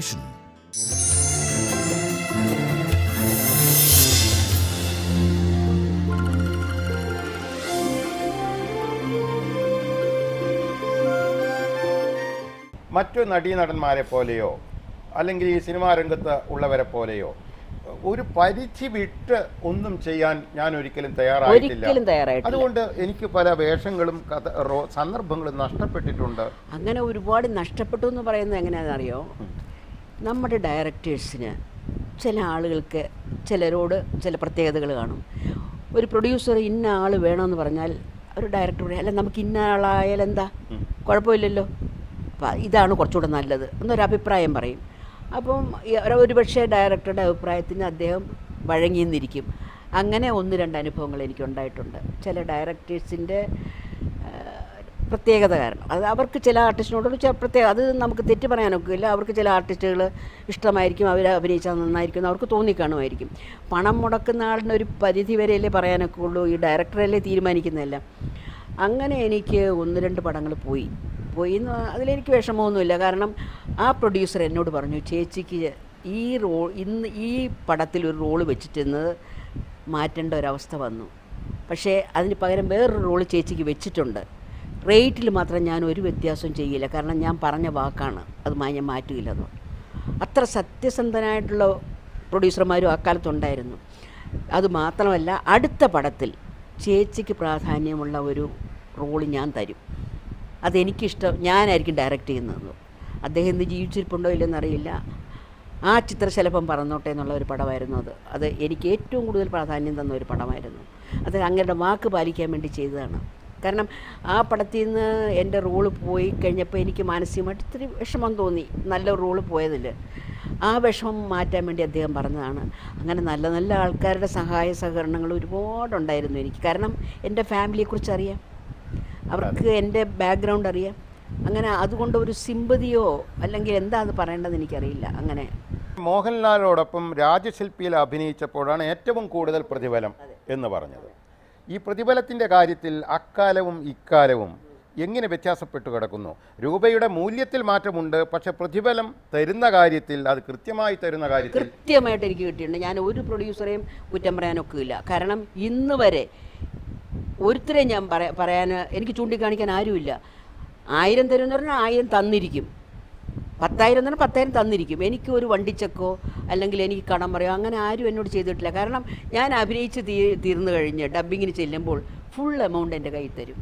Television. മറ്റു നടീനടന്മാരെ പോലെയോ അല്ലെങ്കിൽ ഈ സിനിമാ രംഗത്ത് ഉള്ളവരെ പോലെയോ ഒരു പരിധി വിട്ട് ഒന്നും ചെയ്യാൻ ഞാൻ ഒരിക്കലും തയ്യാറായിട്ടില്ല. അതുകൊണ്ട് എനിക്ക് പല വേഷങ്ങളും സന്ദർഭങ്ങളും നഷ്ടപ്പെട്ടിട്ടുണ്ട്. അങ്ങനെ ഒരുപാട് നഷ്ടപ്പെട്ടു എന്ന് പറയുന്നത് എങ്ങനെയാണെന്നറിയോ? നമ്മുടെ ഡയറക്ടേഴ്സിന് ചില ആളുകൾക്ക് ചിലരോട് ചില പ്രത്യേകതകൾ കാണും. ഒരു പ്രൊഡ്യൂസർ ഇന്ന ആൾ വേണമെന്ന് പറഞ്ഞാൽ ഒരു ഡയറക്ടർ പറയും, അല്ല നമുക്ക് ഇന്ന ആളായാലും എന്താ കുഴപ്പമില്ലല്ലോ, ഇതാണ് കുറച്ചുകൂടെ നല്ലത് എന്നൊരു അഭിപ്രായം പറയും. അപ്പം ഒരുപക്ഷെ ഡയറക്ടറുടെ അഭിപ്രായത്തിന് അദ്ദേഹം വഴങ്ങിയെന്നിരിക്കും. അങ്ങനെ 1-2 അനുഭവങ്ങൾ എനിക്കുണ്ടായിട്ടുണ്ട്. ചില ഡയറക്ടേഴ്സിൻ്റെ പ്രത്യേകത കാരണം അത് അവർക്ക് ചില ആർട്ടിസ്റ്റിനോട് പ്രത്യേക, അത് നമുക്ക് തെറ്റ് പറയാനൊക്കില്ല. അവർക്ക് ചില ആർട്ടിസ്റ്റുകൾ ഇഷ്ടമായിരിക്കും, അവർ അഭിനയിച്ചാൽ നന്നായിരിക്കും എന്ന് അവർക്ക് തോന്നിക്കാണുമായിരിക്കും. പണം മുടക്കുന്ന ആളിന് ഒരു പരിധി വരെയല്ലേ പറയാനൊക്കെ ഉള്ളൂ, ഈ ഡയറക്ടറല്ലേ തീരുമാനിക്കുന്നതല്ല. അങ്ങനെ എനിക്ക് 1-2 പടങ്ങൾ പോയി എന്ന് അതിലെനിക്ക് വിഷമമൊന്നുമില്ല. കാരണം ആ പ്രൊഡ്യൂസർ എന്നോട് പറഞ്ഞു, ചേച്ചിക്ക് ഈ പടത്തിൽ ഒരു റോള് വെച്ചിട്ടുന്നത് മാറ്റേണ്ട ഒരവസ്ഥ വന്നു, പക്ഷേ അതിന് പകരം വേറൊരു റോള് ചേച്ചിക്ക് വെച്ചിട്ടുണ്ട്. റേറ്റിൽ മാത്രം ഞാൻ ഒരു വ്യത്യാസവും ചെയ്യില്ല, കാരണം ഞാൻ പറഞ്ഞ വാക്കാണ്, അത് ഞാൻ മാറ്റുകയില്ലെന്ന്. അത്ര സത്യസന്ധനായിട്ടുള്ള പ്രൊഡ്യൂസർമാരും അക്കാലത്തുണ്ടായിരുന്നു. അതുമാത്രമല്ല, അടുത്ത പടത്തിൽ ചേച്ചിക്ക് പ്രാധാന്യമുള്ള ഒരു റോള് ഞാൻ തരും, അതെനിക്കിഷ്ടം, ഞാനായിരിക്കും ഡയറക്റ്റ് ചെയ്യുന്നത്. അദ്ദേഹം ഇന്ന് ജീവിച്ചിരിപ്പുണ്ടോ ഇല്ലെന്നറിയില്ല. ആ ചിത്രശലഭം പറന്നോട്ടെ എന്നുള്ള ഒരു പടമായിരുന്നു അത് എനിക്ക് ഏറ്റവും കൂടുതൽ പ്രാധാന്യം തന്ന ഒരു പടമായിരുന്നു. അത് അങ്ങയുടെ വാക്ക് പാലിക്കാൻ വേണ്ടി ചെയ്തതാണ്. കാരണം ആ പടത്തിൽ നിന്ന് എൻ്റെ റോള് പോയി കഴിഞ്ഞപ്പോൾ എനിക്ക് മാനസികമായിട്ട് ഇത്തിരി വിഷമം തോന്നി, നല്ല റോള് പോയതിൽ. ആ വിഷമം മാറ്റാൻ വേണ്ടി അദ്ദേഹം പറഞ്ഞതാണ്. അങ്ങനെ നല്ല നല്ല ആൾക്കാരുടെ സഹായ സഹകരണങ്ങൾ ഒരുപാടുണ്ടായിരുന്നു എനിക്ക്. കാരണം എൻ്റെ ഫാമിലിയെക്കുറിച്ച് അറിയാം, അവർക്ക് എൻ്റെ ബാക്ക്ഗ്രൗണ്ട് അറിയാം. അങ്ങനെ അതുകൊണ്ട് ഒരു സിമ്പതിയോ അല്ലെങ്കിൽ എന്താന്ന് പറയേണ്ടത് എനിക്കറിയില്ല. അങ്ങനെ മോഹൻലാലോടൊപ്പം രാജശില്പിയിൽ അഭിനയിച്ചപ്പോഴാണ് ഏറ്റവും കൂടുതൽ പ്രതിഫലം എന്ന് പറഞ്ഞത്. ഈ പ്രതിഫലത്തിൻ്റെ കാര്യത്തിൽ അക്കാലവും ഇക്കാലവും എങ്ങനെ വ്യത്യാസപ്പെട്ടു കിടക്കുന്നു? രൂപയുടെ മൂല്യത്തിൽ മാറ്റമുണ്ട്, പക്ഷെ പ്രതിഫലം തരുന്ന കാര്യത്തിൽ, അത് കൃത്യമായി തരുന്ന കാര്യത്തിൽ കൃത്യമായിട്ട് എനിക്ക് കിട്ടിയിട്ടുണ്ട്. ഞാൻ ഒരു പ്രൊഡ്യൂസറെയും കുറ്റം പറയാനൊക്കില്ല. കാരണം ഇന്ന് വരെ ഒരുത്തരെയും ഞാൻ പറയാൻ എനിക്ക് ചൂണ്ടിക്കാണിക്കാൻ ആരുമില്ല. 1000 തരുമെന്ന് പറഞ്ഞാൽ 1000 തന്നിരിക്കും, 10,000 എന്ന് പറഞ്ഞാൽ 10,000 തന്നിരിക്കും. എനിക്ക് ഒരു വണ്ടിച്ചക്കോ അല്ലെങ്കിൽ എനിക്ക് കടം പറയോ അങ്ങനെ ആരും എന്നോട് ചെയ്തിട്ടില്ല. കാരണം ഞാൻ അഭിനയിച്ച് തീർന്നു കഴിഞ്ഞ് ഡബ്ബിങ്ങിന് ചെല്ലുമ്പോൾ ഫുൾ എമൗണ്ട് എൻ്റെ കയ്യിൽ തരും.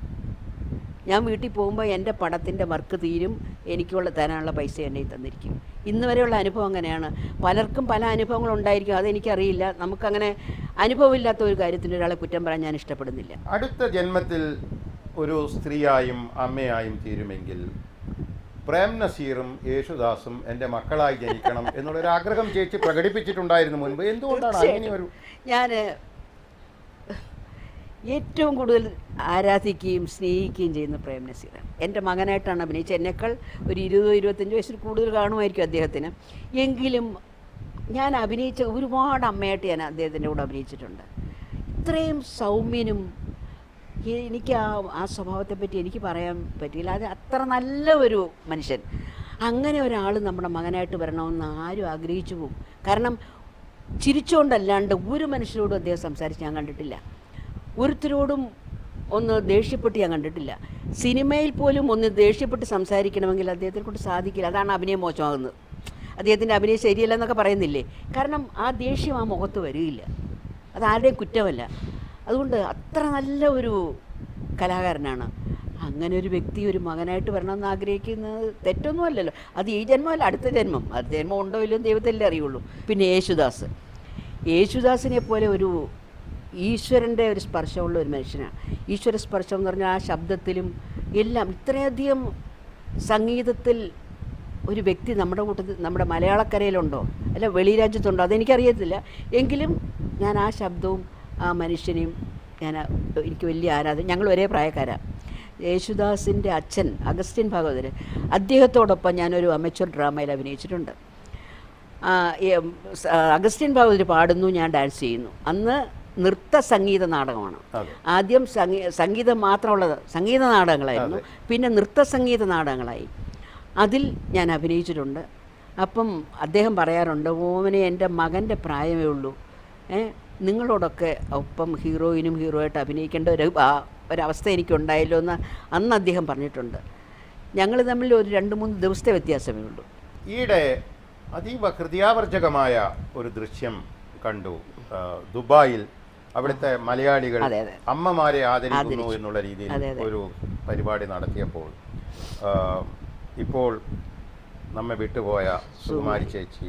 ഞാൻ വീട്ടിൽ പോകുമ്പോൾ എൻ്റെ പടത്തിൻ്റെ വർക്ക് തീരും, എനിക്കുള്ള തരാനുള്ള പൈസ എൻ്റെ തന്നിരിക്കും. ഇന്ന് വരെയുള്ള അനുഭവം അങ്ങനെയാണ്. പലർക്കും പല അനുഭവങ്ങളുണ്ടായിരിക്കും, അതെനിക്കറിയില്ല. നമുക്കങ്ങനെ അനുഭവമില്ലാത്ത ഒരു കാര്യത്തിന് ഒരാളെ കുറ്റം പറയാൻ ഞാൻ ഇഷ്ടപ്പെടുന്നില്ല. അടുത്ത ജന്മത്തിൽ ഒരു സ്ത്രീയായും അമ്മയായും തീരുമെങ്കിൽ പ്രേം നസീറും യേശുദാസും എൻ്റെ മക്കളായി ജനിക്കണം എന്നുള്ളൊരു ആഗ്രഹം ചേച്ചി പ്രകടിപ്പിച്ചിട്ടുണ്ടായിരുന്നു മുൻപ്. എന്തുകൊണ്ടാണ് അങ്ങനെ ഒരു? ഞാൻ ഏറ്റവും കൂടുതൽ ആരാധിക്കുകയും സ്നേഹിക്കുകയും ചെയ്യുന്ന പ്രേം നസീറാണ്. എൻ്റെ മകനായിട്ടാണ് അഭിനയിച്ചത്. എന്നേക്കാൾ ഒരു 20-25 വയസ്സിൽ കൂടുതൽ കാണുമായിരിക്കും അദ്ദേഹത്തിന്. എങ്കിലും ഞാൻ അഭിനയിച്ച ഒരുപാട് അമ്മയായിട്ട് ഞാൻ അദ്ദേഹത്തിൻ്റെ കൂടെ അഭിനയിച്ചിട്ടുണ്ട്. ഇത്രയും സൗമ്യനും, എനിക്ക് ആ സ്വഭാവത്തെപ്പറ്റി എനിക്ക് പറയാൻ പറ്റിയില്ല. അത് അത്ര നല്ല ഒരു മനുഷ്യൻ. അങ്ങനെ ഒരാൾ നമ്മുടെ മകനായിട്ട് വരണമെന്ന് ആരും ആഗ്രഹിച്ചു പോകും. കാരണം ചിരിച്ചുകൊണ്ടല്ലാണ്ട് ഒരു മനുഷ്യരോടും അദ്ദേഹം സംസാരിച്ച് ഞാൻ കണ്ടിട്ടില്ല. ഒരുത്തരോടും ഒന്ന് ദേഷ്യപ്പെട്ട് ഞാൻ കണ്ടിട്ടില്ല. സിനിമയിൽ പോലും ഒന്ന് ദേഷ്യപ്പെട്ട് സംസാരിക്കണമെങ്കിൽ അദ്ദേഹത്തിനെ കൊണ്ട് സാധിക്കില്ല. അതാണ് അഭിനയം മോശമാകുന്നത്. അദ്ദേഹത്തിൻ്റെ അഭിനയം ശരിയല്ല എന്നൊക്കെ പറയുന്നില്ലേ? കാരണം ആ ദേഷ്യം ആ മുഖത്ത് വരികയില്ല. അത് ആരുടെയും കുറ്റമല്ല. അതുകൊണ്ട് അത്ര നല്ല ഒരു കലാകാരനാണ്. അങ്ങനെ ഒരു വ്യക്തി ഒരു മകനായിട്ട് വരണമെന്ന് ആഗ്രഹിക്കുന്നത് തെറ്റൊന്നും അല്ലല്ലോ. അത് ഈ ജന്മമല്ല, അടുത്ത ജന്മം. അടുത്ത ജന്മം ഉണ്ടോ ഇല്ലയോ ദൈവത്തല്ലേ അറിയുള്ളൂ. പിന്നെ യേശുദാസിനെ പോലെ ഒരു ഈശ്വരൻ്റെ ഒരു സ്പർശമുള്ള ഒരു മനുഷ്യനാണ്. ഈശ്വര സ്പർശം എന്ന് പറഞ്ഞാൽ ആ ശബ്ദത്തിലും എല്ലാം. ഇത്രയധികം സംഗീതത്തിൽ ഒരു വ്യക്തി നമ്മുടെ കൂട്ടത്തിൽ, നമ്മുടെ മലയാളക്കരയിലുണ്ടോ അല്ല വെളി രാജ്യത്തുണ്ടോ അതെനിക്കറിയത്തില്ല. എങ്കിലും ഞാൻ ആ ശബ്ദവും ആ മനുഷ്യനെയും എനിക്ക് വലിയ ആരാധന. ഞങ്ങൾ ഒരേ പ്രായക്കാരാണ്. യേശുദാസിൻ്റെ അച്ഛൻ അഗസ്റ്റിൻ ഭാഗവതർ, അദ്ദേഹത്തോടൊപ്പം ഞാനൊരു അമച്വർ ഡ്രാമയിൽ അഭിനയിച്ചിട്ടുണ്ട്. അഗസ്റ്റിൻ ഭാഗവതർ പാടുന്നു, ഞാൻ ഡാൻസ് ചെയ്യുന്നു. അന്ന് നൃത്ത സംഗീത നാടകമാണ്. ആദ്യം സംഗീതം മാത്രമുള്ളത് സംഗീത നാടകങ്ങളായിരുന്നു, പിന്നെ നൃത്ത സംഗീത നാടകങ്ങളായി. അതിൽ ഞാൻ അഭിനയിച്ചിട്ടുണ്ട്. അപ്പം അദ്ദേഹം പറയാറുണ്ട്, ഓമനെ എൻ്റെ മകൻ്റെ പ്രായമേ ഉള്ളൂ, നിങ്ങളോടൊക്കെ ഒപ്പം ഹീറോയിനും ഹീറോ ആയിട്ട് അഭിനയിക്കേണ്ട ഒരവസ്ഥ എനിക്കുണ്ടായല്ലോ എന്ന് അന്ന് അദ്ദേഹം പറഞ്ഞിട്ടുണ്ട്. ഞങ്ങൾ തമ്മിൽ ഒരു 2-3 ദിവസത്തെ വ്യത്യാസമേ ഉള്ളൂ. ഈയിടെ അതീവ ഹൃദയാവർജകമായ ഒരു ദൃശ്യം കണ്ടു. ദുബായിൽ അവിടുത്തെ മലയാളികൾ അമ്മമാരെ ആദരിക്കുന്നു എന്നുള്ള രീതിയിൽ ഒരു പരിപാടി നടത്തിയപ്പോൾ ഇപ്പോൾ നമ്മെ വിട്ടുപോയ സുകുമാരി ചേച്ചി,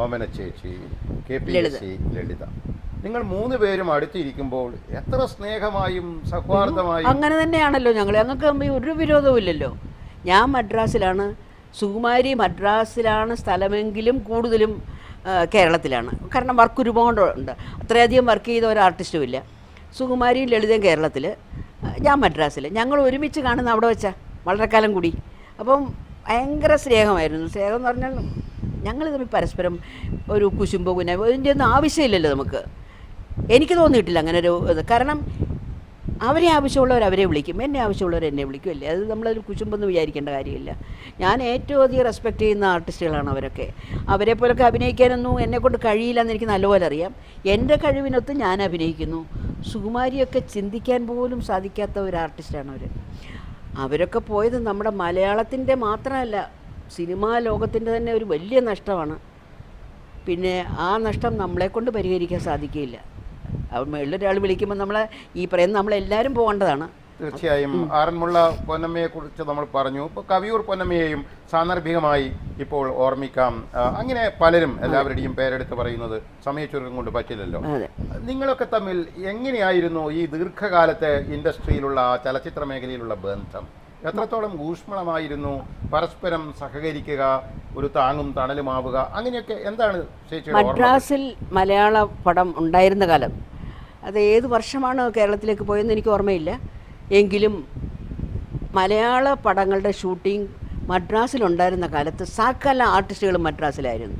ഓമന ചേച്ചി, KPSC ലളിത, നിങ്ങൾ 3 പേരും അടുത്തിരിക്കുമ്പോൾ എത്ര സ്നേഹമായും സൗഹാർദ്ദമായും. അങ്ങനെ തന്നെയാണല്ലോ ഞങ്ങൾക്ക് തമ്മിൽ ഒരു വിരോധവും ഇല്ലല്ലോ. ഞാൻ മദ്രാസിലാണ്, സുകുമാരി മദ്രാസിലാണ് സ്ഥലമെങ്കിലും കൂടുതലും കേരളത്തിലാണ്. കാരണം വർക്ക് ഒരുപാടുണ്ട്, അത്രയധികം വർക്ക് ചെയ്ത ഒരു ആർട്ടിസ്റ്റും ഇല്ല. സുകുമാരിയും ലളിതയും കേരളത്തിൽ, ഞാൻ മദ്രാസിൽ. ഞങ്ങൾ ഒരുമിച്ച് കാണുന്ന അവിടെ വെച്ചാൽ വളരെ കാലം കൂടി. അപ്പം ഭയങ്കര സ്നേഹമായിരുന്നു. സ്നേഹം എന്ന് പറഞ്ഞാൽ ഞങ്ങൾ തമ്മിൽ പരസ്പരം ഒരു കുശുമ്പോ ഇതിൻ്റെ ഒന്നും ആവശ്യമില്ലല്ലോ നമുക്ക്. എനിക്ക് തോന്നിയിട്ടില്ല അങ്ങനെ ഒരു ഇത്. കാരണം അവരെ ആവശ്യമുള്ളവർ അവരെ വിളിക്കും, എന്നെ ആവശ്യമുള്ളവർ എന്നെ വിളിക്കും അല്ലേ. അത് നമ്മളൊരു കുശുമ്പൊന്നും വിചാരിക്കേണ്ട കാര്യമില്ല. ഞാൻ ഏറ്റവും അധികം റെസ്പെക്റ്റ് ചെയ്യുന്ന ആർട്ടിസ്റ്റുകളാണ് അവരൊക്കെ. അവരെ പോലൊക്കെ അഭിനയിക്കാനൊന്നും എന്നെക്കൊണ്ട് കഴിയില്ലെന്ന് എനിക്ക് നല്ലപോലെ അറിയാം. എൻ്റെ കഴിവിനൊത്ത് ഞാൻ അഭിനയിക്കുന്നു. സുകുമാരിയൊക്കെ ചിന്തിക്കാൻ പോലും സാധിക്കാത്ത ഒരു ആർട്ടിസ്റ്റാണ് അവർ. അവരൊക്കെ പോയത് നമ്മുടെ മലയാളത്തിൻ്റെ മാത്രമല്ല, സിനിമാ ലോകത്തിൻ്റെ തന്നെ ഒരു വലിയ നഷ്ടമാണ്. പിന്നെ ആ നഷ്ടം നമ്മളെക്കൊണ്ട് പരിഹരിക്കാൻ സാധിക്കില്ല. മേളിലൊരാൾ വിളിക്കുമ്പോൾ നമ്മളെ ഈ പറയുന്ന നമ്മളെല്ലാവരും പോകേണ്ടതാണ്. തീർച്ചയായും. ആറന്മുള പൊന്നമ്മയെ കുറിച്ച് നമ്മൾ പറഞ്ഞു. ഇപ്പോൾ കവിയൂർ പൊന്നമ്മയെയും സാന്ദർഭികമായി ഇപ്പോൾ ഓർമ്മിക്കാം. അങ്ങനെ പലരും എല്ലാവരുടെയും പേരെടുത്ത് പറയുന്നത് സമയച്ചുരുക്കം കൊണ്ട് പറ്റില്ലല്ലോ. നിങ്ങളൊക്കെ തമ്മിൽ എങ്ങനെയായിരുന്നു ഈ ദീർഘകാലത്തെ ഇൻഡസ്ട്രിയിലുള്ള ചലച്ചിത്ര മേഖലയിലുള്ള ബന്ധം? എത്രത്തോളം ഊഷ്മളമായിരുന്നു? പരസ്പരം സഹകരിക്കുക, ഒരു താങ്ങും തണലുമാവുക, അങ്ങനെയൊക്കെ എന്താണ് ചേച്ചിയുടെ? മദ്രാസിൽ മലയാള പടം ഉണ്ടായിരുന്ന കാലം, അത് ഏത് വർഷമാണ് കേരളത്തിലേക്ക് പോയെന്ന് എനിക്ക് ഓർമ്മയില്ല. എങ്കിലും മലയാള പടങ്ങളുടെ ഷൂട്ടിംഗ് മദ്രാസിലുണ്ടായിരുന്ന കാലത്ത് സകല ആർട്ടിസ്റ്റുകളും മദ്രാസിലായിരുന്നു.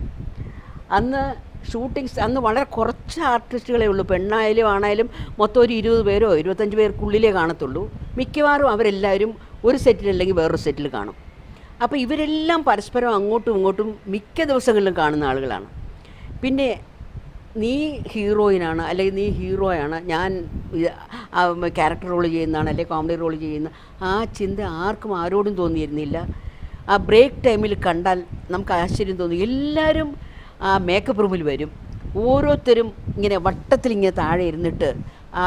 അന്ന് ഷൂട്ടിങ്സ് അന്ന് വളരെ കുറച്ച് ആർട്ടിസ്റ്റുകളേ ഉള്ളൂ. പെണ്ണായാലും ആണായാലും മൊത്തം ഒരു 20 പേരോ 25 പേർക്കുള്ളിലേ കാണത്തുള്ളൂ. മിക്കവാറും അവരെല്ലാവരും ഒരു സെറ്റിലല്ലെങ്കിൽ വേറൊരു സെറ്റിൽ കാണും. അപ്പോൾ ഇവരെല്ലാം പരസ്പരം അങ്ങോട്ടും ഇങ്ങോട്ടും മിക്ക ദിവസങ്ങളിലും കാണുന്ന ആളുകളാണ്. പിന്നെ നീ ഹീറോയിനാണ് അല്ലെങ്കിൽ നീ ഹീറോയാണ്, ഞാൻ ക്യാരക്ടർ റോൾ ചെയ്യുന്നതാണ് അല്ലെങ്കിൽ കോമഡി റോൾ ചെയ്യുന്ന ആ ചിന്ത ആർക്കും ആരോടും തോന്നിയിരുന്നില്ല. ആ ബ്രേക്ക് ടൈമിൽ കണ്ടാൽ നമുക്ക് ആശ്ചര്യം തോന്നി. എല്ലാവരും ആ മേക്കപ്പ് റൂമിൽ വരും. ഓരോരുത്തരും ഇങ്ങനെ വട്ടത്തിൽ ഇങ്ങനെ താഴെ ഇരുന്നിട്ട്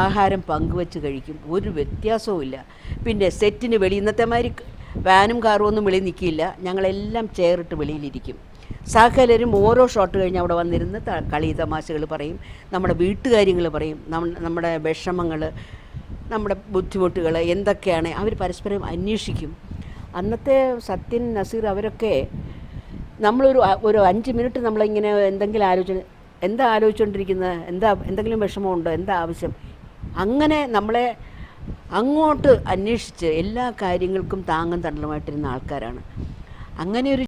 ആഹാരം പങ്കുവെച്ച് കഴിക്കും. ഒരു വ്യത്യാസവും ഇല്ല. പിന്നെ സെറ്റിന് വെളി ഇന്നത്തെ മാതിരി വാനും കാറും ഒന്നും വെളിയിൽ നിൽക്കില്ല. ഞങ്ങളെല്ലാം ചെയറിട്ട് വെളിയിലിരിക്കും. സകലരും ഓരോ ഷോട്ട് കഴിഞ്ഞ് അവിടെ വന്നിരുന്ന് കളി തമാശകൾ പറയും, നമ്മുടെ വീട്ടുകാര്യങ്ങൾ പറയും, നമ്മുടെ വിഷമങ്ങൾ, നമ്മുടെ ബുദ്ധിമുട്ടുകൾ എന്തൊക്കെയാണ് അവർ പരസ്പരം അന്വേഷിക്കും. അന്നത്തെ സത്യൻ, നസീർ അവരൊക്കെ ഒരു 5 മിനിറ്റ് നമ്മളിങ്ങനെ എന്തെങ്കിലും ആലോചിച്ചുകൊണ്ടിരിക്കുന്നത്, എന്തെങ്കിലും വിഷമമുണ്ടോ, എന്താ ആവശ്യം, അങ്ങനെ നമ്മളെ അങ്ങോട്ട് അന്വേഷിച്ച് എല്ലാ കാര്യങ്ങൾക്കും താങ്ങും തണലുമായിട്ടിരുന്ന ആൾക്കാരാണ്. അങ്ങനെ ഒരു